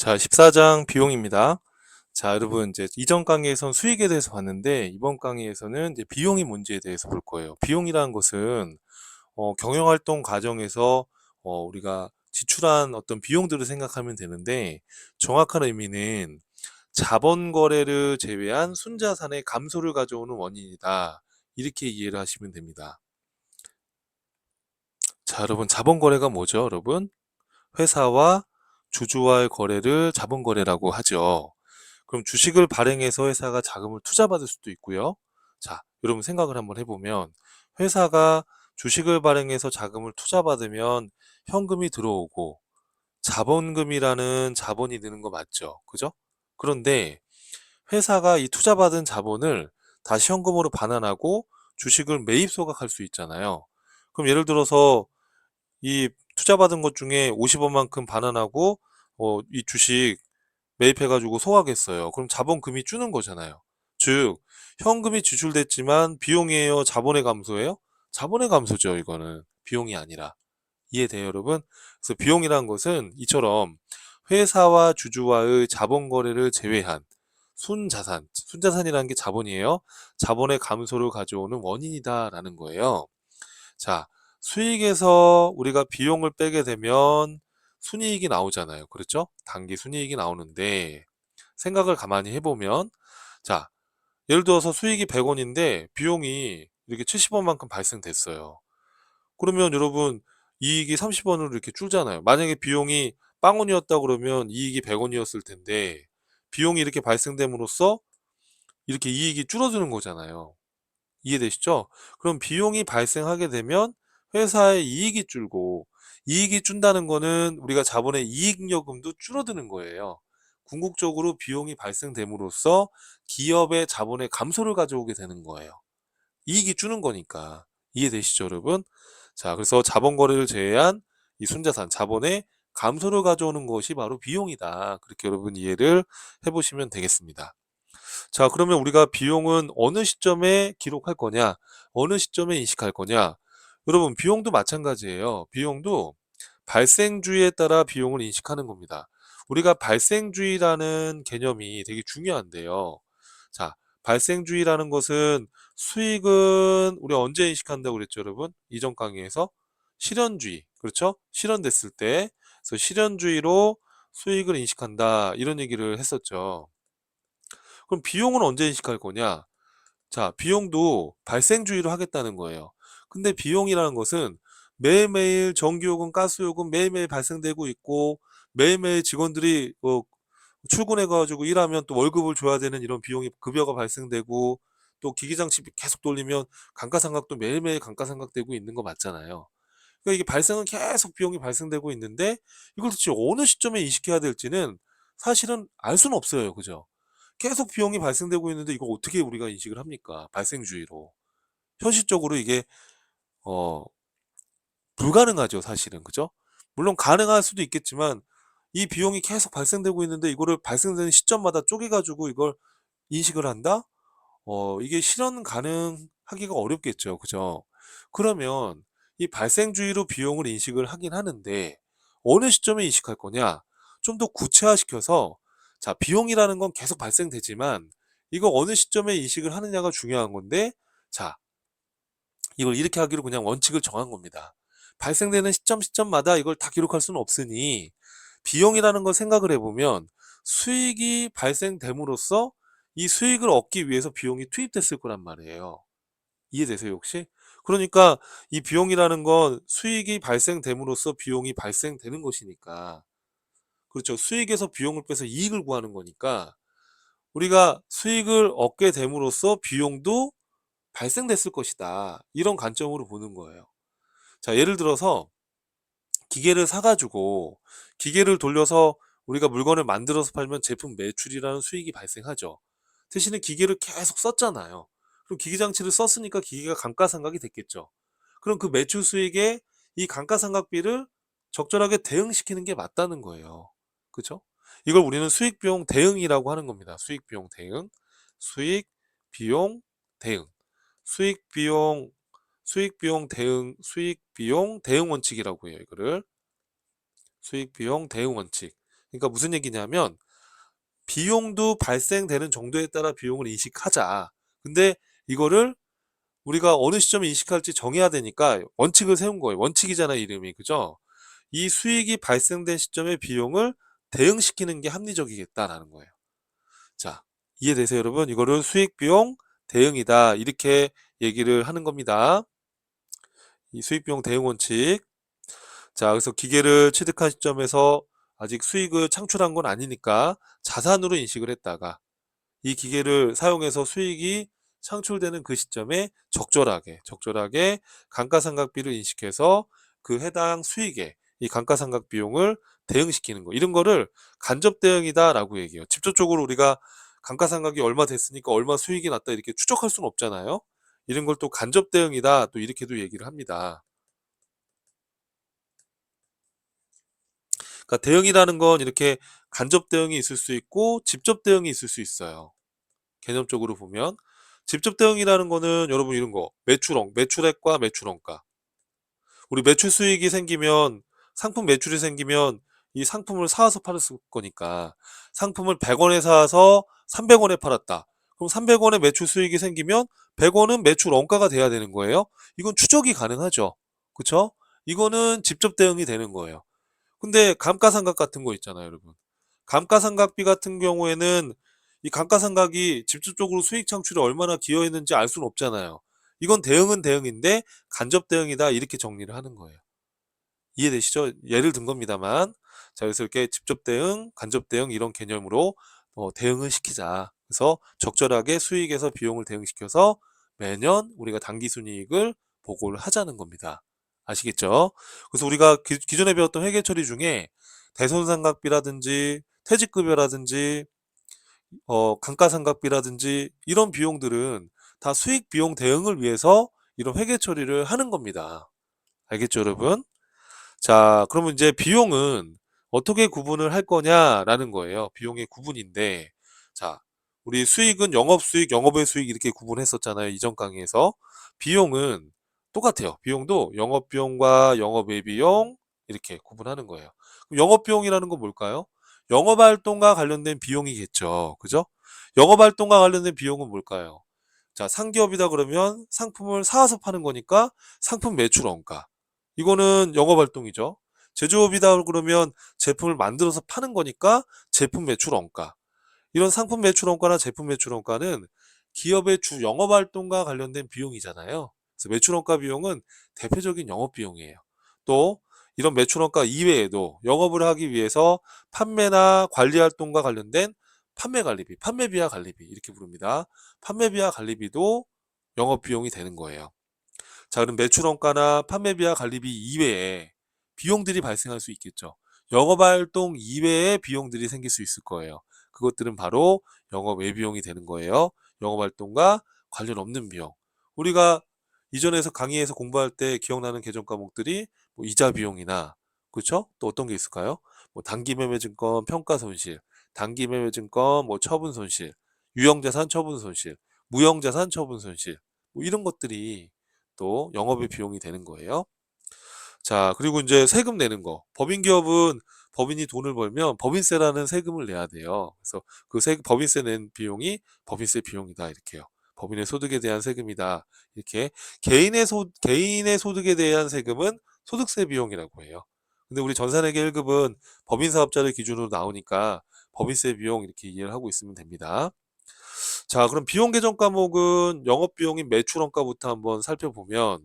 자, 14장 비용입니다. 자, 여러분, 이제 이전 강의에선 수익에 대해서 봤는데, 이번 강의에서는 이제 비용이 뭔지에 대해서 볼 거예요. 비용이라는 것은, 경영활동 과정에서, 우리가 지출한 어떤 비용들을 생각하면 되는데, 정확한 의미는 자본 거래를 제외한 순자산의 감소를 가져오는 원인이다. 이렇게 이해를 하시면 됩니다. 자, 여러분, 자본 거래가 뭐죠, 여러분? 회사와 주주와의 거래를 자본 거래라고 하죠. 그럼 주식을 발행해서 회사가 자금을 투자받을 수도 있고요. 자, 여러분 생각을 한번 해보면 회사가 주식을 발행해서 자금을 투자받으면 현금이 들어오고 자본금이라는 자본이 드는 거 맞죠? 그죠? 그런데 회사가 이 투자받은 자본을 다시 현금으로 반환하고 주식을 매입 소각할 수 있잖아요. 그럼 예를 들어서 이 투자받은 것 중에 50원만큼 반환하고 이 주식 매입해가지고 소각했어요. 그럼 자본금이 주는 거잖아요. 즉 현금이 지출됐지만 비용이에요, 자본의 감소예요? 자본의 감소죠. 이거는 비용이 아니라. 이해돼요, 여러분? 그래서 비용이란 것은 이처럼 회사와 주주와의 자본 거래를 제외한 순자산, 순자산이라는 게 자본이에요. 자본의 감소를 가져오는 원인이다라는 거예요. 자, 수익에서 우리가 비용을 빼게 되면 순이익이 나오잖아요. 그렇죠? 단기 순이익이 나오는데 생각을 가만히 해보면, 자, 예를 들어서 수익이 100원인데 비용이 이렇게 70원만큼 발생됐어요. 그러면 여러분 이익이 30원으로 이렇게 줄잖아요. 만약에 비용이 빵원이었다 그러면 이익이 100원이었을 텐데 비용이 이렇게 발생됨으로써 이렇게 이익이 줄어드는 거잖아요. 이해되시죠? 그럼 비용이 발생하게 되면 회사의 이익이 줄고, 이익이 준다는 거는 우리가 자본의 이익여금도 줄어드는 거예요. 궁극적으로 비용이 발생됨으로써 기업의 자본의 감소를 가져오게 되는 거예요. 이익이 주는 거니까. 이해되시죠, 여러분? 자, 그래서 자본 거래를 제외한 이 순자산, 자본의 감소를 가져오는 것이 바로 비용이다. 그렇게 여러분 이해를 해보시면 되겠습니다. 자, 그러면 우리가 비용은 어느 시점에 기록할 거냐, 어느 시점에 인식할 거냐. 여러분, 비용도 마찬가지예요. 비용도 발생주의에 따라 비용을 인식하는 겁니다. 우리가 발생주의라는 개념이 되게 중요한데요. 자, 발생주의라는 것은 수익은 우리 언제 인식한다고 그랬죠, 여러분? 이전 강의에서 실현주의, 그렇죠? 실현됐을 때, 그래서 실현주의로 수익을 인식한다, 이런 얘기를 했었죠. 그럼 비용은 언제 인식할 거냐? 자, 비용도 발생주의로 하겠다는 거예요. 근데 비용이라는 것은 매일매일 전기요금, 가스요금 매일매일 발생되고 있고 매일매일 직원들이 출근해가지고 일하면 또 월급을 줘야 되는 이런 비용이 급여가 발생되고 또 기기장치 계속 돌리면 감가상각도 매일매일 감가상각되고 있는 거 맞잖아요. 그러니까 이게 발생은 계속 비용이 발생되고 있는데 이걸 도대체 어느 시점에 인식해야 될지는 사실은 알 수는 없어요. 그죠? 계속 비용이 발생되고 있는데 이거 어떻게 우리가 인식을 합니까? 발생주의로. 현실적으로 이게 어 불가능하죠, 사실은. 그죠? 물론 가능할 수도 있겠지만 이 비용이 계속 발생되고 있는데 이거를 발생되는 시점마다 쪼개 가지고 이걸 인식을 한다? 이게 실현 가능하기가 어렵겠죠. 그죠? 그러면 이 발생주의로 비용을 인식을 하긴 하는데 어느 시점에 인식할 거냐? 좀 더 구체화시켜서, 자, 비용이라는 건 계속 발생되지만 이거 어느 시점에 인식을 하느냐가 중요한 건데, 자, 이걸 이렇게 하기로 그냥 원칙을 정한 겁니다. 발생되는 시점마다 이걸 다 기록할 수는 없으니 비용이라는 걸 생각을 해보면 수익이 발생됨으로써 이 수익을 얻기 위해서 비용이 투입됐을 거란 말이에요. 이해되세요, 혹시? 그러니까 이 비용이라는 건 수익이 발생됨으로써 비용이 발생되는 것이니까, 그렇죠. 수익에서 비용을 빼서 이익을 구하는 거니까 우리가 수익을 얻게 됨으로써 비용도 발생됐을 것이다. 이런 관점으로 보는 거예요. 자, 예를 들어서 기계를 사가지고 기계를 돌려서 우리가 물건을 만들어서 팔면 제품 매출이라는 수익이 발생하죠. 대신에 기계를 계속 썼잖아요. 그럼 기계장치를 썼으니까 기계가 감가상각이 됐겠죠. 그럼 그 매출 수익에 이 감가상각비를 적절하게 대응시키는 게 맞다는 거예요. 그죠? 이걸 우리는 수익 비용 대응이라고 하는 겁니다. 수익 비용 대응. 수익 비용 대응. 수익 비용 수익 비용 대응 원칙이라고 해요. 이거를 수익 비용 대응 원칙. 그러니까 무슨 얘기냐면 비용도 발생되는 정도에 따라 비용을 인식하자. 근데 이거를 우리가 어느 시점에 인식할지 정해야 되니까 원칙을 세운 거예요. 원칙이잖아, 이름이. 그죠? 이 수익이 발생된 시점의 비용을 대응시키는 게 합리적이겠다라는 거예요. 자, 이해되세요, 여러분? 이거를 수익 비용 대응이다. 이렇게 얘기를 하는 겁니다. 이 수익 비용 대응 원칙. 자, 그래서 기계를 취득한 시점에서 아직 수익을 창출한 건 아니니까 자산으로 인식을 했다가 이 기계를 사용해서 수익이 창출되는 그 시점에 적절하게 감가상각비를 인식해서 그 해당 수익에 이 감가상각 비용을 대응시키는 거. 이런 거를 간접 대응이다라고 얘기해요. 직접적으로 우리가 감가상각이 얼마 됐으니까 얼마 수익이 났다 이렇게 추적할 수는 없잖아요. 이런 걸 또 간접 대응이다 또 이렇게도 얘기를 합니다. 그러니까 대응이라는 건 이렇게 간접 대응이 있을 수 있고 직접 대응이 있을 수 있어요. 개념적으로 보면 직접 대응이라는 거는 여러분 이런 거 매출액과 매출원가 우리 매출 수익이 생기면 상품 매출이 생기면 이 상품을 사서 팔았을 거니까 상품을 100원에 사서 300원에 팔았다. 그럼 300원의 매출 수익이 생기면 100원은 매출 원가가 돼야 되는 거예요. 이건 추적이 가능하죠. 그쵸? 이거는 직접 대응이 되는 거예요. 근데 감가상각 같은 거 있잖아요, 여러분. 감가상각비 같은 경우에는 이 감가상각이 직접적으로 수익 창출에 얼마나 기여했는지 알 수는 없잖아요. 이건 대응은 대응인데 간접 대응이다 이렇게 정리를 하는 거예요. 이해되시죠? 예를 든 겁니다만. 자, 그래서 이렇게 직접 대응, 간접 대응 이런 개념으로 대응을 시키자. 그래서 적절하게 수익에서 비용을 대응시켜서 매년 우리가 당기순이익을 보고를 하자는 겁니다. 아시겠죠? 그래서 우리가 기존에 배웠던 회계 처리 중에 대손상각비라든지 퇴직급여라든지 감가상각비라든지 이런 비용들은 다 수익 비용 대응을 위해서 이런 회계 처리를 하는 겁니다. 알겠죠, 여러분? 자, 그러면 이제 비용은 어떻게 구분을 할 거냐라는 거예요. 비용의 구분인데, 자, 우리 수익은 영업수익, 영업외 수익 이렇게 구분했었잖아요. 이전 강의에서. 비용은 똑같아요. 비용도 영업비용과 영업외비용 이렇게 구분하는 거예요. 그럼 영업비용이라는 건 뭘까요? 영업활동과 관련된 비용이겠죠. 그죠? 영업활동과 관련된 비용은 뭘까요? 자, 상기업이다 그러면 상품을 사와서 파는 거니까 상품 매출 원가. 이거는 영업활동이죠. 제조업이다 그러면 제품을 만들어서 파는 거니까 제품 매출 원가. 이런 상품 매출 원가나 제품 매출 원가는 기업의 주 영업활동과 관련된 비용이잖아요. 그래서 매출 원가 비용은 대표적인 영업 비용이에요. 또 이런 매출 원가 이외에도 영업을 하기 위해서 판매나 관리 활동과 관련된 판매 관리비, 판매비와 관리비 이렇게 부릅니다. 판매비와 관리비도 영업 비용이 되는 거예요. 자, 그럼 매출원가나 판매비와 관리비 이외에 비용들이 발생할 수 있겠죠. 영업활동 이외의 비용들이 생길 수 있을 거예요. 그것들은 바로 영업 외비용이 되는 거예요. 영업활동과 관련 없는 비용. 우리가 이전에서 강의에서 공부할 때 기억나는 개정 과목들이 뭐 이자 비용이나 그렇죠? 또 어떤 게 있을까요? 뭐 단기매매증권 평가손실, 단기매매증권 뭐 처분손실, 유형자산 처분손실, 무형자산 처분손실 뭐 이런 것들이 또 영업의 비용이 되는 거예요. 자, 그리고 이제 세금 내는 거. 법인기업은 법인이 돈을 벌면 법인세라는 세금을 내야 돼요. 그래서 그 법인세 낸 비용이 법인세 비용이다 이렇게요. 법인의 소득에 대한 세금이다. 이렇게 개인의 소득에 대한 세금은 소득세 비용이라고 해요. 근데 우리 전산회계 1급은 법인 사업자를 기준으로 나오니까 법인세 비용 이렇게 이해를 하고 있으면 됩니다. 자, 그럼 비용 계정 과목은 영업 비용인 매출원가부터 한번 살펴보면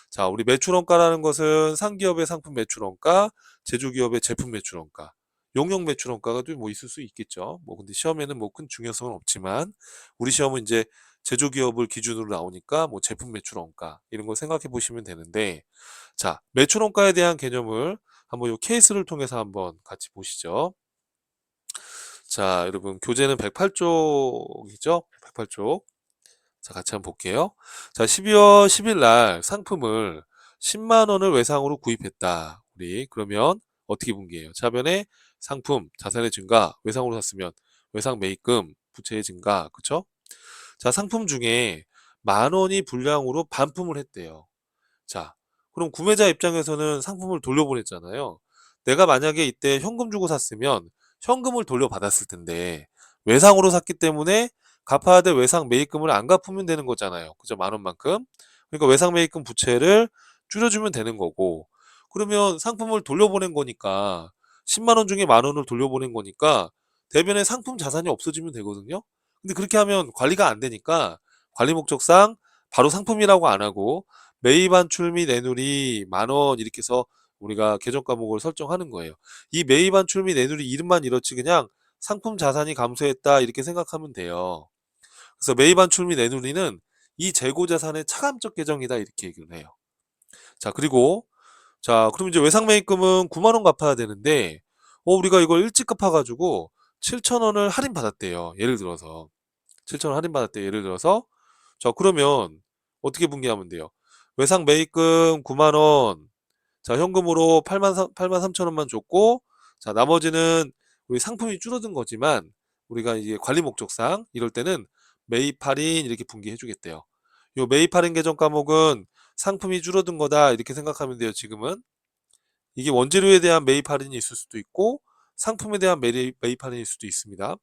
자, 우리 매출원가라는 것은 상기업의 상품 매출원가, 제조기업의 제품 매출원가, 용역 매출원가가 또 뭐 있을 수 있겠죠. 뭐 근데 시험에는 뭐 큰 중요성은 없지만 우리 시험은 이제 제조기업을 기준으로 나오니까 뭐 제품 매출원가 이런 거 생각해 보시면 되는데 자, 매출원가에 대한 개념을 한번 이 케이스를 통해서 한번 같이 보시죠. 자, 여러분 교재는 108쪽이죠? 108쪽. 자, 같이 한번 볼게요. 자, 12월 10일 날 상품을 10만 원을 외상으로 구입했다. 우리 그러면 어떻게 분기해요? 차변에 상품, 자산의 증가, 외상으로 샀으면 외상 매입금, 부채의 증가, 그쵸? 자, 상품 중에 만 원이 불량으로 반품을 했대요. 자, 그럼 구매자 입장에서는 상품을 돌려보냈잖아요. 내가 만약에 이때 현금 주고 샀으면 현금을 돌려받았을 텐데 외상으로 샀기 때문에 갚아야 될 외상 매입금을 안 갚으면 되는 거잖아요. 그죠? 10,000원만큼. 그러니까 외상 매입금 부채를 줄여주면 되는 거고, 그러면 상품을 돌려보낸 거니까 10만 원 중에 10,000원을 돌려보낸 거니까 대변에 상품 자산이 없어지면 되거든요. 근데 그렇게 하면 관리가 안 되니까 관리 목적상 바로 상품이라고 안 하고 매입 환출 및 내누리 10,000원 이렇게 해서 우리가 계정 과목을 설정하는 거예요. 이 매입 환출 및 내누리 이름만 이렇지 그냥 상품 자산이 감소했다 이렇게 생각하면 돼요. 그래서 매입 환출 및 내누리는 이 재고 자산의 차감적 계정이다 이렇게 얘기를 해요. 자, 그리고 그럼 이제 외상 매입금은 9만 원 갚아야 되는데 우리가 이걸 일찍 갚아가지고 7,000원을 할인 받았대요. 예를 들어서 7,000원 할인 받았대요. 예를 들어서 그러면 어떻게 분기하면 돼요? 외상 매입금 9만 원, 현금으로 8만 3천 원만 줬고, 나머지는 우리 상품이 줄어든 거지만 우리가 이제 관리 목적상 이럴 때는 매입 할인 이렇게 분기해 주겠대요. 요 매입 할인 계정 과목은 상품이 줄어든 거다 이렇게 생각하면 돼요. 지금은 이게 원재료에 대한 매입 할인이 있을 수도 있고 상품에 대한 매입 할인일 수도 있습니다.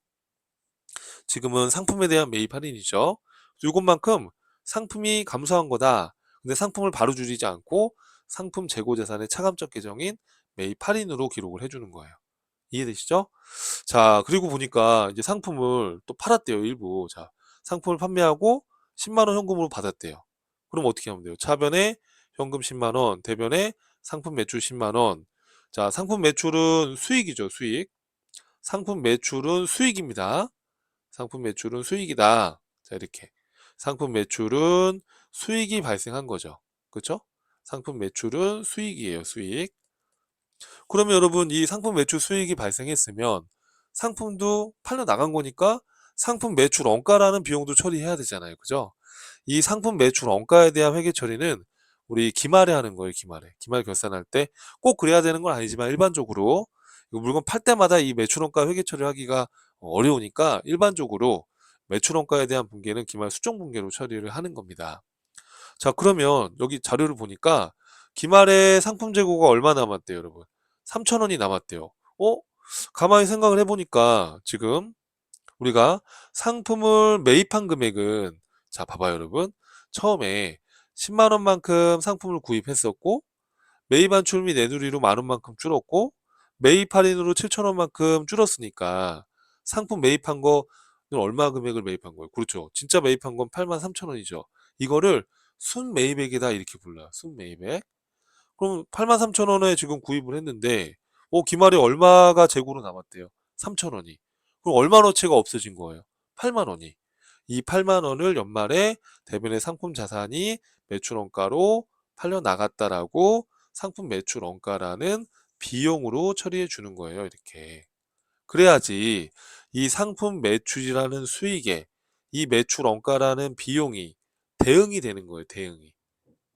지금은 상품에 대한 매입 할인이죠. 이것만큼 상품이 감소한 거다. 근데 상품을 바로 줄이지 않고 상품 재고 자산의 차감적 계정인 매입 할인으로 기록을 해주는 거예요. 이해되시죠? 그리고 보니까 이제 상품을 또 팔았대요, 일부. 상품을 판매하고 10만 원 현금으로 받았대요. 그럼 어떻게 하면 돼요? 차변에 현금 10만 원, 대변에 상품 매출 10만 원. 상품 매출은 수익이죠, 수익. 상품 매출은 수익입니다. 상품 매출은 수익이다. 이렇게. 상품 매출은 수익이 발생한 거죠. 그렇죠? 상품 매출은 수익이에요, 수익. 그러면 여러분 이 상품 매출 수익이 발생했으면 상품도 팔려 나간 거니까 상품 매출 원가라는 비용도 처리해야 되잖아요. 그죠? 이 상품 매출 원가에 대한 회계 처리는 우리 기말에 하는 거예요. 기말 결산할 때 꼭 그래야 되는 건 아니지만 일반적으로 이거 물건 팔 때마다 이 매출 원가 회계 처리하기가 어려우니까 일반적으로 매출 원가에 대한 분계는 기말 수정 분계로 처리를 하는 겁니다. 그러면 여기 자료를 보니까 기말에 상품 재고가 얼마 남았대요, 여러분? 3,000원이 남았대요. 가만히 생각을 해보니까 지금 우리가 상품을 매입한 금액은 봐봐요, 여러분. 처음에 10만 원만큼 상품을 구입했었고 매입 환출 및 내누리로 10,000원만큼 줄었고 매입 할인으로 7,000원만큼 줄었으니까 상품 매입한 거는 얼마 금액을 매입한 거예요? 그렇죠. 진짜 매입한 건 83,000원이죠. 이거를 순매입액이다 이렇게 불러요. 순매입액. 그럼 83,000원에 지금 구입을 했는데 기말에 얼마가 재고로 남았대요? 3,000원이. 그럼 얼마어치가 없어진 거예요? 8만 원이. 이 8만 원을 연말에 대변의 상품 자산이 매출 원가로 팔려 나갔다라고 상품 매출 원가라는 비용으로 처리해 주는 거예요. 이렇게. 그래야지 이 상품 매출이라는 수익에 이 매출 원가라는 비용이 대응이 되는 거예요. 대응이.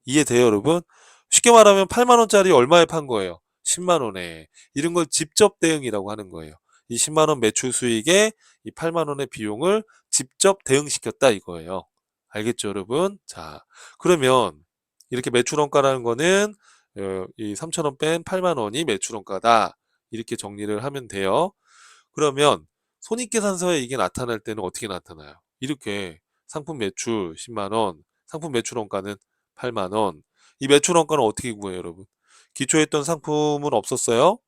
이해돼요, 여러분? 쉽게 말하면 8만 원짜리 얼마에 판 거예요? 10만 원에. 이런 걸 직접 대응이라고 하는 거예요. 이 10만 원 매출 수익에 이 8만 원의 비용을 직접 대응시켰다 이거예요. 알겠죠, 여러분? 그러면 이렇게 매출 원가라는 거는 이 3천 원 뺀 8만 원이 매출 원가다. 이렇게 정리를 하면 돼요. 그러면 손익계산서에 이게 나타날 때는 어떻게 나타나요? 이렇게 상품 매출 10만 원, 상품 매출 원가는 8만 원. 이 매출 원가는 어떻게 구해요, 여러분? 기초에 있던 상품은 없었어요?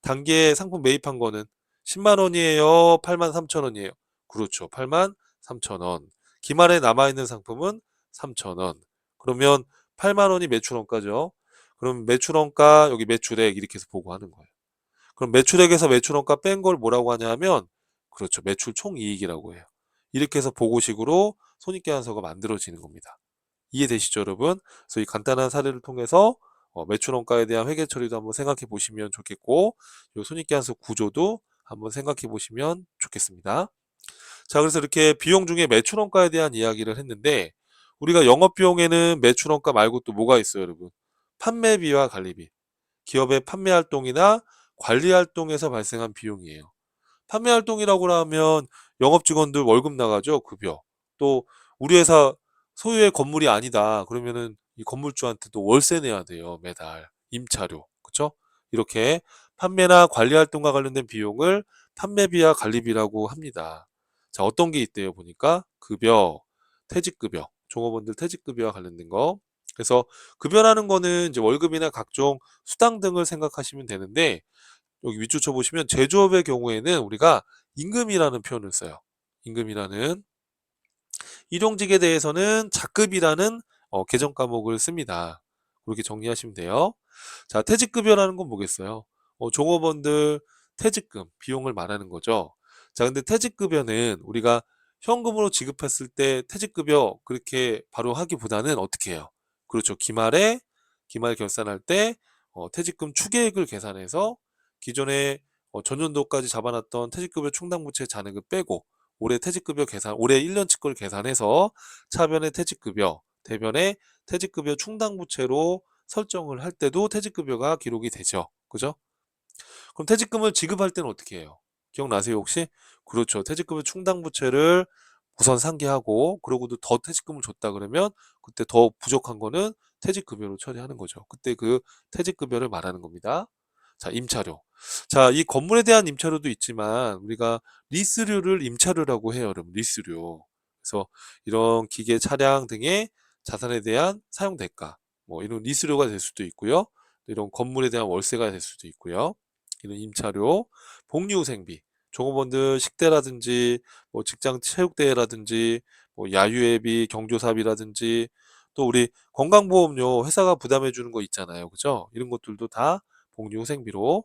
단기에 상품 매입한 거는 10만 원이에요, 8만 3천 원이에요? 그렇죠. 8만 3천 원. 기말에 남아있는 상품은 3천 원. 그러면 8만 원이 매출 원가죠. 그럼 매출 원가, 여기 매출액 이렇게 해서 보고하는 거예요. 그럼 매출액에서 매출원가 뺀 걸 뭐라고 하냐면 그렇죠. 매출 총이익이라고 해요. 이렇게 해서 보고식으로 손익계산서가 만들어지는 겁니다. 이해되시죠, 여러분? 그래서 이 간단한 사례를 통해서 매출원가에 대한 회계 처리도 한번 생각해 보시면 좋겠고 이 손익계산서 구조도 한번 생각해 보시면 좋겠습니다. 그래서 이렇게 비용 중에 매출원가에 대한 이야기를 했는데 우리가 영업비용에는 매출원가 말고 또 뭐가 있어요, 여러분? 판매비와 관리비. 기업의 판매 활동이나 관리 활동에서 발생한 비용이에요. 판매 활동이라고 하면 영업 직원들 월급 나가죠, 급여. 또 우리 회사 소유의 건물이 아니다. 그러면은 이 건물주한테 또 월세 내야 돼요, 매달. 임차료. 그쵸? 이렇게 판매나 관리 활동과 관련된 비용을 판매비와 관리비라고 합니다. 자, 어떤 게 있대요? 보니까 급여, 퇴직급여, 종업원들 퇴직급여와 관련된 거. 그래서 급여라는 거는 이제 월급이나 각종 수당 등을 생각하시면 되는데, 여기 밑줄 쳐보시면 제조업의 경우에는 우리가 임금이라는 표현을 써요. 임금이라는. 일용직에 대해서는 작급이라는 개정 과목을 씁니다. 그렇게 정리하시면 돼요. 자, 퇴직급여라는 건 뭐겠어요? 종업원들 퇴직금, 비용을 말하는 거죠. 자, 근데 퇴직급여는 우리가 현금으로 지급했을 때 퇴직급여 그렇게 바로 하기보다는 어떻게 해요? 그렇죠. 기말 결산할 때 퇴직금 추계액을 계산해서 기존에 전년도까지 잡아놨던 퇴직급여 충당부채 잔액을 빼고 올해 퇴직급여 계산, 올해 1년치 걸 계산해서 차변의 퇴직급여, 대변의 퇴직급여 충당부채로 설정을 할 때도 퇴직급여가 기록이 되죠. 그죠? 그럼 퇴직금을 지급할 때는 어떻게 해요? 기억나세요, 혹시? 그렇죠. 퇴직금의 충당부채를 우선 상기하고, 그러고도 더 퇴직금을 줬다 그러면, 그때 더 부족한 거는 퇴직급여로 처리하는 거죠. 그때 그 퇴직급여를 말하는 겁니다. 자, 임차료. 자, 이 건물에 대한 임차료도 있지만, 우리가 리스료를 임차료라고 해요, 여러분. 리스료. 그래서 이런 기계, 차량 등의 자산에 대한 사용 대가, 뭐 이런 리스료가 될 수도 있고요. 이런 건물에 대한 월세가 될 수도 있고요. 이런 임차료, 복리후생비, 종업원들 식대라든지 뭐 직장 체육대회라든지 뭐 야유회비, 경조사비라든지 또 우리 건강보험료 회사가 부담해 주는 거 있잖아요. 그죠? 이런 것들도 다 복리후생비로.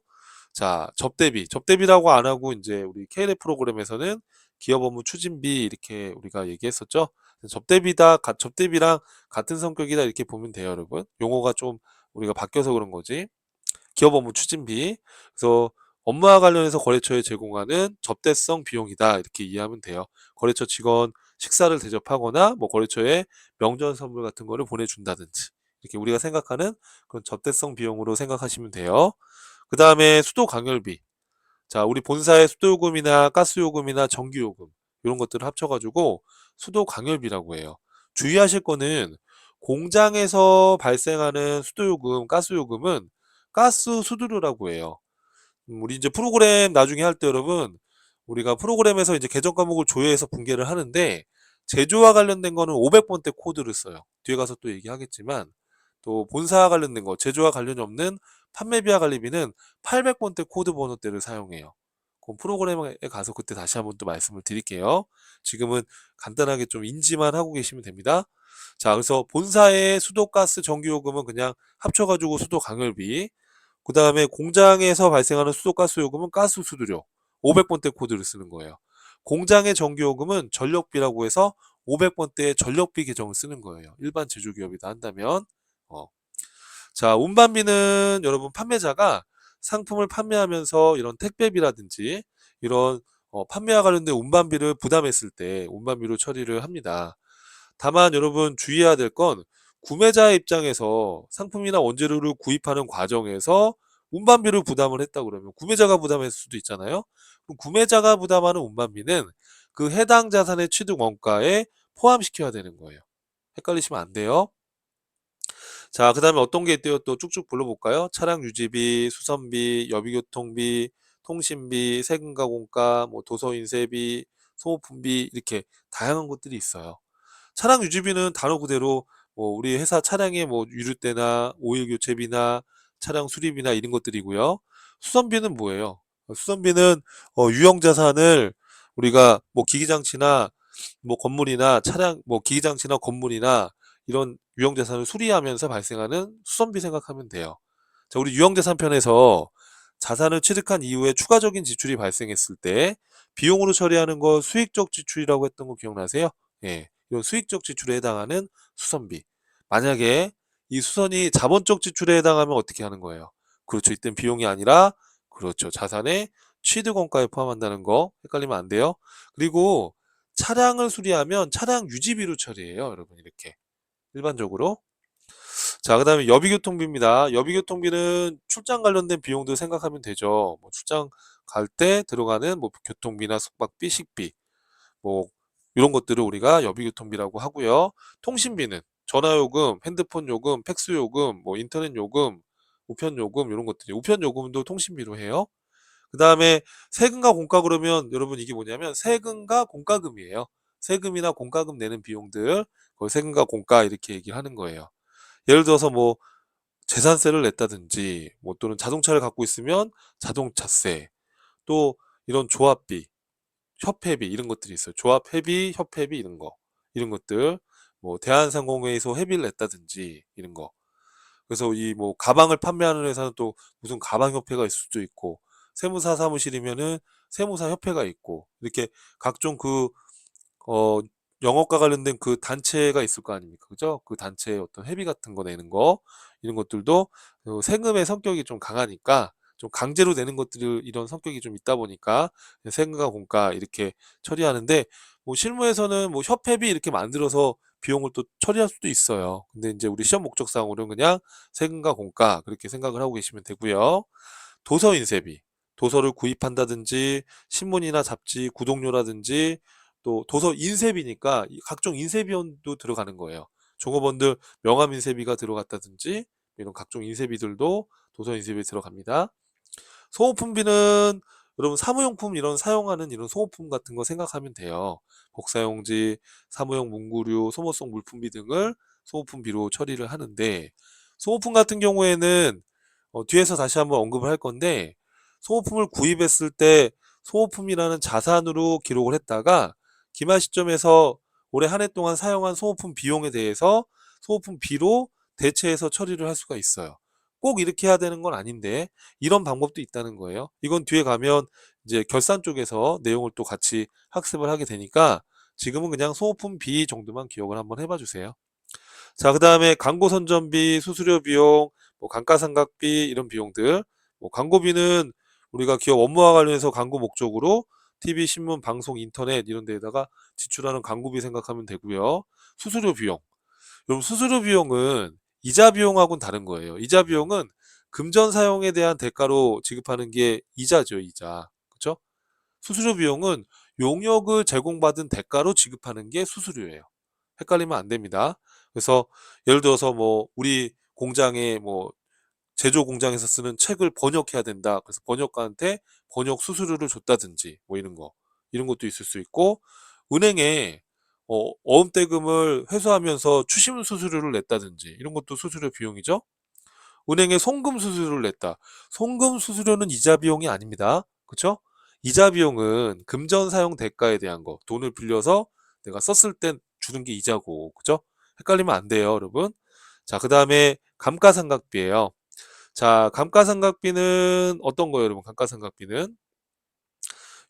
자, 접대비라고 안 하고 이제 우리 KLF 프로그램에서는 기업 업무 추진비 이렇게 우리가 얘기했었죠. 접대비랑 같은 성격이다 이렇게 보면 돼요, 여러분. 용어가 좀 우리가 바뀌어서 그런 거지. 기업 업무 추진비. 그래서 업무와 관련해서 거래처에 제공하는 접대성 비용이다. 이렇게 이해하면 돼요. 거래처 직원 식사를 대접하거나 뭐 거래처에 명절 선물 같은 거를 보내준다든지 이렇게 우리가 생각하는 그런 접대성 비용으로 생각하시면 돼요. 그 다음에 수도 강열비. 자, 우리 본사의 수도요금이나 가스요금이나 전기요금 이런 것들을 합쳐가지고 수도 강열비라고 해요. 주의하실 거는 공장에서 발생하는 수도요금, 가스요금은 가스 수수료라고 해요. 우리 이제 프로그램 나중에 할 때 여러분, 우리가 프로그램에서 이제 계정 과목을 조회해서 분개를 하는데 제조와 관련된 거는 500번대 코드를 써요. 뒤에 가서 또 얘기하겠지만 또 본사와 관련된 거, 제조와 관련이 없는 판매비와 관리비는 800번대 코드 번호대를 사용해요. 그럼 프로그램에 가서 그때 다시 한번 또 말씀을 드릴게요. 지금은 간단하게 좀 인지만 하고 계시면 됩니다. 자, 그래서 본사의 수도가스 전기요금은 그냥 합쳐가지고 수도 강열비, 그 다음에 공장에서 발생하는 수도가스 요금은 가스 수수료 500번대 코드를 쓰는 거예요. 공장의 전기요금은 전력비라고 해서 500번대의 전력비 계정을 쓰는 거예요. 일반 제조기업이다 한다면. 어. 자, 운반비는 여러분 판매자가 상품을 판매하면서 이런 택배비라든지 이런 판매와 관련된 운반비를 부담했을 때 운반비로 처리를 합니다. 다만 여러분 주의해야 될 건 구매자의 입장에서 상품이나 원재료를 구입하는 과정에서 운반비를 부담을 했다 그러면 구매자가 부담했을 수도 있잖아요. 그럼 구매자가 부담하는 운반비는 그 해당 자산의 취득 원가에 포함시켜야 되는 거예요. 헷갈리시면 안 돼요. 자, 그 다음에 어떤 게 있대요? 또 쭉쭉 불러볼까요? 차량 유지비, 수선비, 여비교통비, 통신비, 세금가공가, 뭐 도서인쇄비, 소모품비 이렇게 다양한 것들이 있어요. 차량 유지비는 단어 그대로 뭐 우리 회사 차량의 뭐 유류대나 오일 교체비나 차량 수리비나 이런 것들이고요. 수선비는 뭐예요? 수선비는 유형 자산을 우리가 뭐 기기장치나 뭐 건물이나 차량 뭐 기기장치나 건물이나 이런 유형 자산을 수리하면서 발생하는 수선비 생각하면 돼요. 자, 우리 유형 자산 편에서 자산을 취득한 이후에 추가적인 지출이 발생했을 때 비용으로 처리하는 거 수익적 지출이라고 했던 거 기억나세요? 예. 이런 수익적 지출에 해당하는 수선비. 만약에 이 수선이 자본적 지출에 해당하면 어떻게 하는 거예요? 그렇죠. 이땐 비용이 아니라 그렇죠. 자산의 취득 원가에 포함한다는 거 헷갈리면 안 돼요. 그리고 차량을 수리하면 차량 유지비로 처리해요. 여러분 이렇게 일반적으로. 자, 그다음에 여비교통비입니다. 여비교통비는 출장 관련된 비용도 생각하면 되죠. 뭐 출장 갈 때 들어가는 뭐 교통비나 숙박비, 식비 뭐 이런 것들을 우리가 여비교통비라고 하고요. 통신비는 전화요금, 핸드폰 요금, 팩스 요금, 뭐 인터넷 요금, 우편 요금 이런 것들이 우편 요금도 통신비로 해요. 그 다음에 세금과 공과 그러면 여러분 이게 뭐냐면 세금과 공과금이에요. 세금이나 공과금 내는 비용들, 그걸 세금과 공과 이렇게 얘기하는 거예요. 예를 들어서 뭐 재산세를 냈다든지, 뭐 또는 자동차를 갖고 있으면 자동차세, 또 이런 조합비, 협회비 이런 것들이 있어요. 조합회비, 협회비 이런 거, 이런 것들, 뭐 대한상공회에서 회비를 냈다든지 이런 거. 그래서 이 뭐 가방을 판매하는 회사는 또 무슨 가방협회가 있을 수도 있고, 세무사 사무실이면은 세무사 협회가 있고, 이렇게 각종 어, 영업과 관련된 그 단체가 있을 거 아닙니까? 그죠? 그 단체의 어떤 회비 같은 거 내는 거, 이런 것들도 세금의 성격이 좀 강하니까, 좀 강제로 내는 것들, 이런 성격이 좀 있다 보니까 세금과 공과 이렇게 처리하는데, 뭐 실무에서는 뭐 협회비 이렇게 만들어서 비용을 또 처리할 수도 있어요. 근데 이제 우리 시험 목적상으로는 그냥 세금과 공과 그렇게 생각을 하고 계시면 되고요. 도서 인쇄비, 도서를 구입한다든지, 신문이나 잡지 구독료라든지, 또 도서 인쇄비니까 각종 인쇄비용도 들어가는 거예요. 종업원들 명함 인쇄비가 들어갔다든지, 이런 각종 인쇄비들도 도서 인쇄비에 들어갑니다. 소모품비는 여러분 사무용품 이런 사용하는 이런 소모품 같은 거 생각하면 돼요. 복사용지, 사무용 문구류, 소모성 물품비 등을 소모품비로 처리를 하는데, 소모품 같은 경우에는 뒤에서 다시 한번 언급을 할 건데, 소모품을 구입했을 때 소모품이라는 자산으로 기록을 했다가 기말 시점에서 올해 한 해 동안 사용한 소모품 비용에 대해서 소모품비로 대체해서 처리를 할 수가 있어요. 꼭 이렇게 해야 되는 건 아닌데 이런 방법도 있다는 거예요. 이건 뒤에 가면 이제 결산 쪽에서 내용을 또 같이 학습을 하게 되니까 지금은 그냥 소모품비 정도만 기억을 한번 해봐 주세요. 자, 그 다음에 광고 선전비, 수수료 비용, 뭐 감가상각비 이런 비용들. 뭐 광고비는 우리가 기업 업무와 관련해서 광고 목적으로 TV, 신문, 방송, 인터넷 이런 데에다가 지출하는 광고비 생각하면 되고요. 수수료 비용. 여러분 수수료 비용은 이자 비용하고는 다른 거예요. 이자 비용은 금전 사용에 대한 대가로 지급하는 게 이자죠, 이자. 그렇죠? 수수료 비용은 용역을 제공받은 대가로 지급하는 게 수수료예요. 헷갈리면 안 됩니다. 그래서 예를 들어서 뭐 우리 공장에 뭐 제조 공장에서 쓰는 책을 번역해야 된다. 그래서 번역가한테 번역 수수료를 줬다든지 뭐 이런 거. 이런 것도 있을 수 있고, 은행에 어음대금을 회수하면서 추심 수수료를 냈다든지 이런 것도 수수료 비용이죠. 은행에 송금 수수료를 냈다. 송금 수수료는 이자 비용이 아닙니다. 그렇죠? 이자 비용은 금전 사용 대가에 대한 거. 돈을 빌려서 내가 썼을 땐 주는 게 이자고. 그죠? 헷갈리면 안 돼요, 여러분. 자, 그다음에 감가상각비예요. 자, 감가상각비는 어떤 거예요, 여러분? 감가상각비는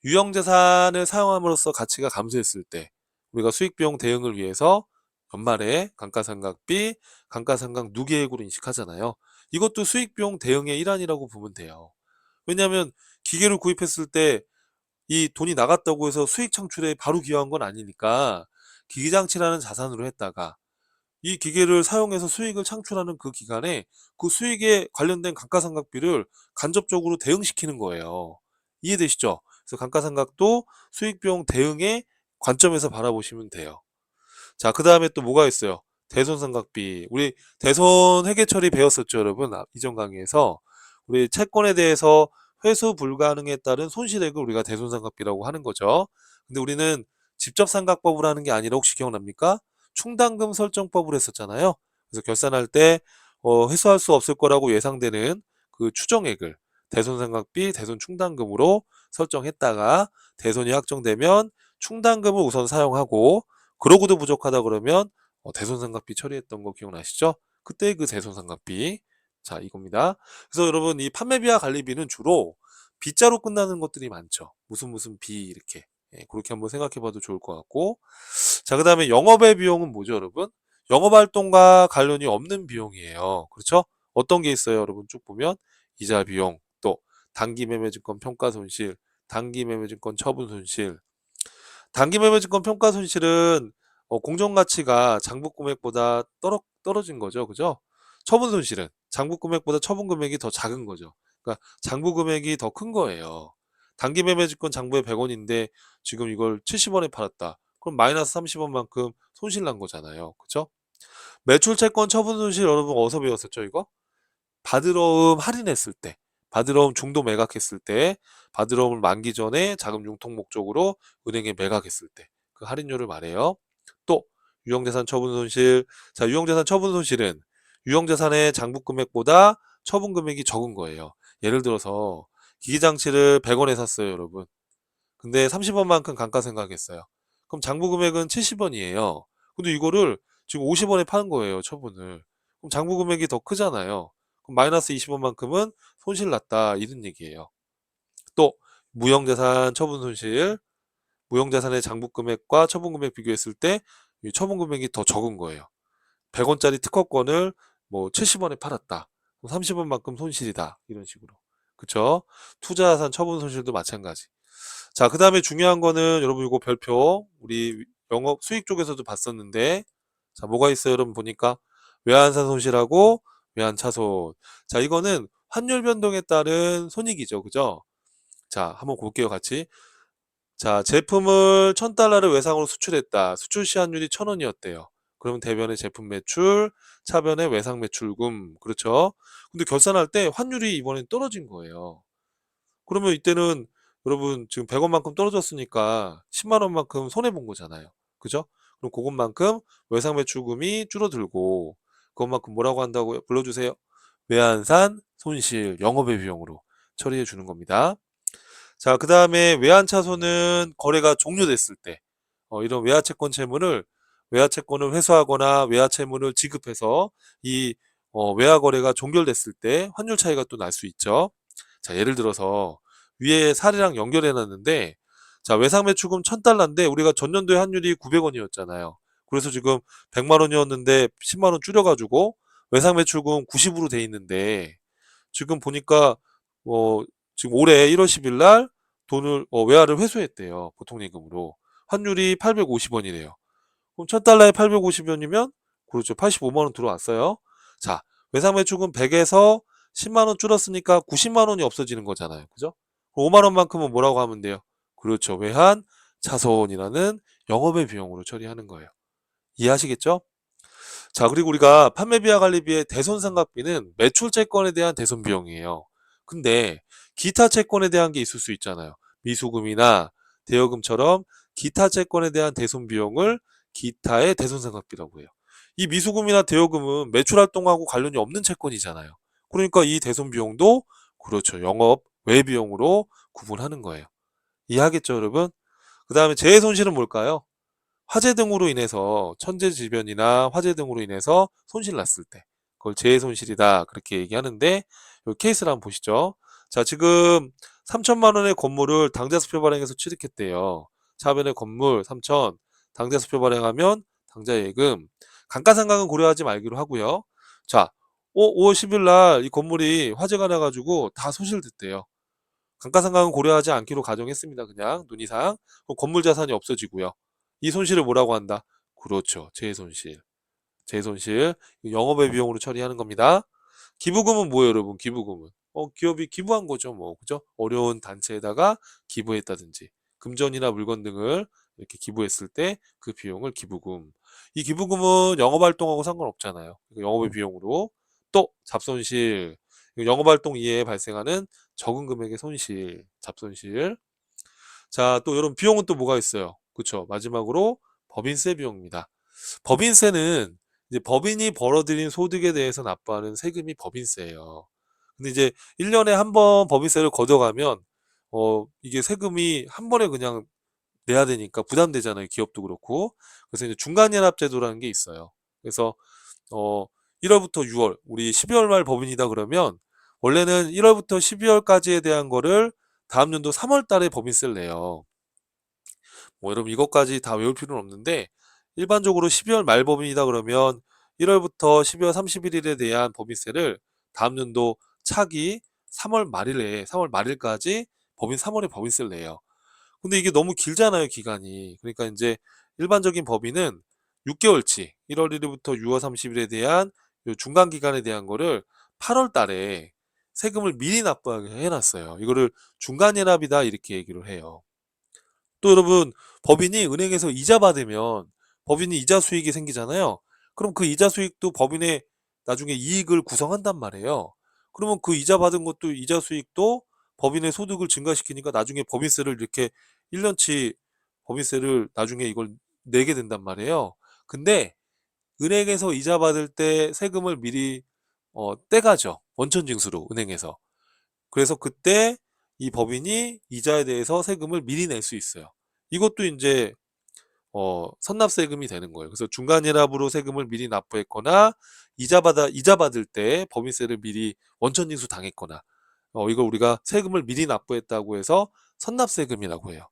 유형자산을 사용함으로써 가치가 감소했을 때 우리가 수익비용 대응을 위해서 연말에 감가상각비, 감가상각 누계액으로 인식하잖아요. 이것도 수익비용 대응의 일환이라고 보면 돼요. 왜냐하면 기계를 구입했을 때 이 돈이 나갔다고 해서 수익 창출에 바로 기여한 건 아니니까 기기장치라는 자산으로 했다가 이 기계를 사용해서 수익을 창출하는 그 기간에 그 수익에 관련된 감가상각비를 간접적으로 대응시키는 거예요. 이해되시죠? 그래서 감가상각도 수익비용 대응의 관점에서 바라보시면 돼요. 자, 그 다음에 또 뭐가 있어요? 대손상각비. 우리 대손 회계 처리 배웠었죠, 여러분? 이전 강의에서. 우리 채권에 대해서 회수 불가능에 따른 손실액을 우리가 대손상각비라고 하는 거죠. 근데 우리는 직접상각법을 하는 게 아니라 혹시 기억납니까? 충당금 설정법을 했었잖아요. 그래서 결산할 때 회수할 수 없을 거라고 예상되는 그 추정액을 대손상각비, 대손충당금으로 설정했다가 대손이 확정되면 충당금을 우선 사용하고, 그러고도 부족하다 그러면 대손상각비 처리했던 거 기억나시죠? 그때 그 대손상각비. 자, 이겁니다. 그래서 여러분 이 판매비와 관리비는 주로 B자로 끝나는 것들이 많죠. 무슨 무슨 B 이렇게. 예, 그렇게 한번 생각해 봐도 좋을 것 같고. 자, 그 다음에 영업의 비용은 뭐죠, 여러분? 영업활동과 관련이 없는 비용이에요. 그렇죠? 어떤 게 있어요, 여러분? 쭉 보면 이자 비용, 또 단기매매증권 평가손실, 단기매매증권 처분손실. 단기매매증권 평가손실은 공정가치가 장부금액보다 떨어진 거죠. 그죠? 처분손실은 장부금액보다 처분금액이 더 작은 거죠. 그러니까 장부금액이 더 큰 거예요. 단기매매증권 장부에 100원인데 지금 이걸 70원에 팔았다. 그럼 마이너스 30원만큼 손실 난 거잖아요. 그죠? 매출채권 처분손실 여러분 어디서 배웠었죠, 이거? 받으러음 할인했을 때. 받으러 온 중도 매각했을 때, 받으러 온 만기 전에 자금 융통 목적으로 은행에 매각했을 때 그 할인율을 말해요. 또 유형자산 처분 손실. 자, 유형자산 처분 손실은 유형자산의 장부 금액보다 처분 금액이 적은 거예요. 예를 들어서 기기장치를 100원에 샀어요, 여러분. 근데 30원만큼 감가상각했어요. 그럼 장부 금액은 70원이에요. 근데 이거를 지금 50원에 파는 거예요, 처분을. 그럼 장부 금액이 더 크잖아요. 그럼 마이너스 20원만큼은 손실 났다, 이런 얘기예요. 또 무형자산 처분 손실. 무형자산의 장부 금액과 처분 금액 비교했을 때 이 처분 금액이 더 적은 거예요. 100원짜리 특허권을 뭐 70원에 팔았다. 30원만큼 손실이다. 이런 식으로. 그쵸? 투자자산 처분 손실도 마찬가지. 자, 그 다음에 중요한 거는 여러분 이거 별표 우리 영업 수익 쪽에서도 봤었는데, 자, 뭐가 있어요? 여러분 보니까 외환산 손실하고 외환차손. 자, 이거는 환율 변동에 따른 손익이죠. 그죠? 자, 한번 볼게요, 같이. 자, 제품을 1000달러를 외상으로 수출했다. 수출 시한율이 1000원이었대요. 그러면 대변의 제품 매출, 차변의 외상 매출금. 그렇죠? 근데 결산할 때 환율이 이번엔 떨어진 거예요. 그러면 이때는 여러분 지금 100원만큼 떨어졌으니까 10만원만큼 손해본 거잖아요. 그죠? 그럼 그것만큼 외상 매출금이 줄어들고, 그것만큼 뭐라고 한다고요? 불러주세요. 외환산 손실, 영업의 비용으로 처리해 주는 겁니다. 자, 그 다음에 외환차손은 거래가 종료됐을 때, 이런 외화채권 채무를, 외화채권을 회수하거나 외화채무를 지급해서 이 외화 거래가 종결됐을 때 환율 차이가 또 날 수 있죠. 자, 예를 들어서 위에 사례랑 연결해 놨는데, 자, 외상 매출금 1000달러인데 우리가 전년도에 환율이 900원이었잖아요. 그래서 지금 100만 원이었는데 10만 원 줄여가지고 외상 매출금 90으로 돼 있는데, 지금 보니까 어, 지금 올해 1월 10일 날 돈을 외화를 회수했대요. 보통예금으로. 환율이 850원이래요. 그럼 1000달러에 850원이면 그렇죠. 85만 원 들어왔어요. 자, 외상 매출금 100에서 10만 원 줄었으니까 90만 원이 없어지는 거잖아요. 그죠? 5만 원만큼은 뭐라고 하면 돼요? 그렇죠. 외환 차손이라는 영업의 비용으로 처리하는 거예요. 이해하시겠죠? 자, 그리고 우리가 판매비와 관리비의 대손상각비는 매출 채권에 대한 대손 비용이에요. 근데 기타 채권에 대한 게 있을 수 있잖아요. 미수금이나 대여금처럼 기타 채권에 대한 대손 비용을 기타의 대손상각비라고 해요. 이 미수금이나 대여금은 매출 활동하고 관련이 없는 채권이잖아요. 그러니까 이 대손 비용도 그렇죠. 영업 외 비용으로 구분하는 거예요. 이해하겠죠, 여러분? 그 다음에 재해 손실은 뭘까요? 화재 등으로 인해서 천재지변이나 화재 등으로 인해서 손실 났을 때 그걸 재해 손실이다 그렇게 얘기하는데, 이 케이스를 한번 보시죠. 자, 지금 3천만 원의 건물을 당좌수표 발행해서 취득했대요. 차변의 건물 3천, 당좌수표 발행하면 당좌 예금, 감가상각은 고려하지 말기로 하고요. 자, 5월 10일 날 이 건물이 화재가 나가지고 다 소실됐대요. 감가상각은 고려하지 않기로 가정했습니다. 그냥 논의상. 그럼 건물 자산이 없어지고요. 이 손실을 뭐라고 한다? 그렇죠. 재손실. 재손실. 영업의 비용으로 처리하는 겁니다. 기부금은 뭐예요, 여러분? 기부금은. 기업이 기부한 거죠, 뭐. 그죠? 어려운 단체에다가 기부했다든지, 금전이나 물건 등을 이렇게 기부했을 때 그 비용을 기부금. 이 기부금은 영업활동하고 상관없잖아요. 영업의 비용으로. 또, 잡손실. 영업활동 이외에 발생하는 적은 금액의 손실, 잡손실. 자, 또 여러분 비용은 또 뭐가 있어요? 그쵸? 마지막으로 법인세 비용입니다. 법인세는 이제 법인이 벌어들인 소득에 대해서 납부하는 세금이 법인세예요. 근데 이제 1년에 한 번 법인세를 걷어가면 이게 세금이 한 번에 그냥 내야 되니까 부담되잖아요. 기업도 그렇고. 그래서 이제 중간연합제도라는 게 있어요. 그래서 어 1월부터 6월, 우리 12월 말 법인이다 그러면 원래는 1월부터 12월까지에 대한 거를 다음 연도 3월 달에 법인세를 내요. 뭐 여러분 이것까지 다 외울 필요는 없는데, 일반적으로 12월 말 법인이다 그러면 1월부터 12월 31일에 대한 법인세를 다음 연도 차기 3월 말일에 3월 말일까지 법인 3월에 법인세를 내요. 근데 이게 너무 길잖아요, 기간이. 그러니까 이제 일반적인 법인은 6개월치 1월 1일부터 6월 30일에 대한 요 중간 기간에 대한 거를 8월 달에 세금을 미리 납부하게 해놨어요. 이거를 중간연합이다 이렇게 얘기를 해요. 또 여러분 법인이 은행에서 이자 받으면 법인이 이자 수익이 생기잖아요. 그럼 그 이자 수익도 법인의 나중에 이익을 구성한단 말이에요. 그러면 그 이자 받은 것도 이자 수익도 법인의 소득을 증가시키니까 나중에 법인세를 이렇게 1년치 법인세를 나중에 이걸 내게 된단 말이에요. 근데 은행에서 이자 받을 때 세금을 미리 떼가죠. 원천징수로 은행에서. 그래서 그때 이 법인이 이자에 대해서 세금을 미리 낼 수 있어요. 이것도 이제 선납세금이 되는 거예요. 그래서 중간이납으로 세금을 미리 납부했거나 이자 받을 때 법인세를 미리 원천징수 당했거나 이걸 우리가 세금을 미리 납부했다고 해서 선납세금이라고 해요.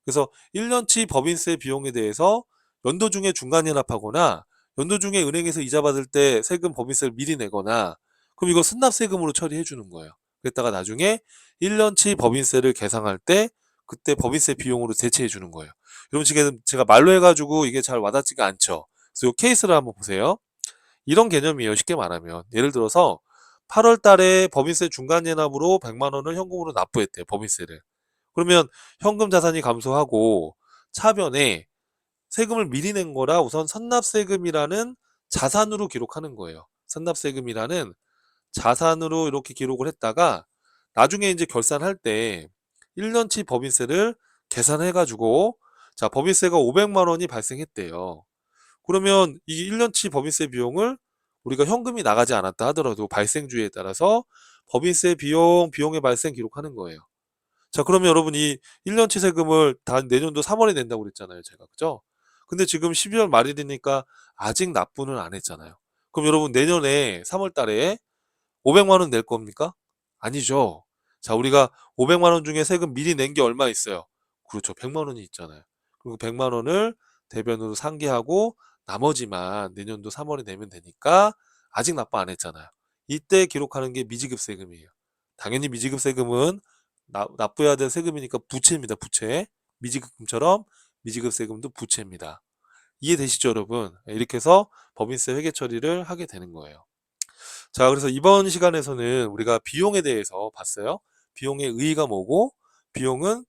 그래서 1년치 법인세 비용에 대해서 연도 중에 중간이납하거나 연도 중에 은행에서 이자 받을 때 세금 법인세를 미리 내거나 그럼 이거 선납세금으로 처리해 주는 거예요. 그랬다가 나중에 1년치 법인세를 계상할 때 그때 법인세 비용으로 대체해 주는 거예요. 여러분 지금 제가 말로 해가지고 이게 잘 와닿지가 않죠. 그래서 이 케이스를 한번 보세요. 이런 개념이에요. 쉽게 말하면 예를 들어서 8월 달에 법인세 중간예납으로 100만 원을 현금으로 납부했대요. 법인세를. 그러면 현금 자산이 감소하고 차변에 세금을 미리 낸 거라 우선 선납세금이라는 자산으로 기록하는 거예요. 선납세금이라는 자산으로 이렇게 기록을 했다가 나중에 이제 결산할 때 1년치 법인세를 계산해가지고 자, 법인세가 500만 원이 발생했대요. 그러면 이 1년치 법인세 비용을 우리가 현금이 나가지 않았다 하더라도 발생주의에 따라서 법인세 비용의 발생 기록하는 거예요. 자, 그러면 여러분 이 1년치 세금을 다 내년도 3월에 낸다고 그랬잖아요, 제가. 그죠? 근데 지금 12월 말이 되니까 아직 납부는 안 했잖아요. 그럼 여러분 내년에 3월 달에 500만 원 낼 겁니까? 아니죠. 자, 우리가 500만 원 중에 세금 미리 낸 게 얼마 있어요? 그렇죠. 100만 원이 있잖아요. 그리고 100만 원을 대변으로 상기하고 나머지만 내년도 3월에 내면 되니까 아직 납부 안 했잖아요. 이때 기록하는 게 미지급 세금이에요. 당연히 미지급 세금은 납부해야 될 세금이니까 부채입니다. 부채. 미지급금처럼 미지급 세금도 부채입니다. 이해되시죠, 여러분? 이렇게 해서 법인세 회계 처리를 하게 되는 거예요. 자, 그래서 이번 시간에서는 우리가 비용에 대해서 봤어요. 비용의 의의가 뭐고, 비용은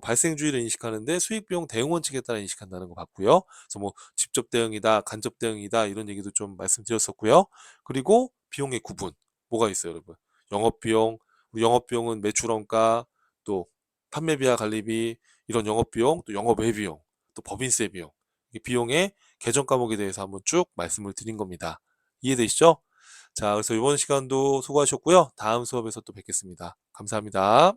발생주의를 인식하는데 수익 비용 대응 원칙에 따라 인식한다는 거 봤고요. 그래서 뭐 직접 대응이다, 간접 대응이다 이런 얘기도 좀 말씀드렸었고요. 그리고 비용의 구분 뭐가 있어요, 여러분? 영업 비용, 영업 비용은 매출 원가, 또 판매비와 관리비 이런 영업 비용, 또 영업 외 비용, 또 법인세 비용. 이 비용의 개정 과목에 대해서 한번 쭉 말씀을 드린 겁니다. 이해되시죠? 자, 그래서 이번 시간도 수고하셨고요. 다음 수업에서 또 뵙겠습니다. 감사합니다.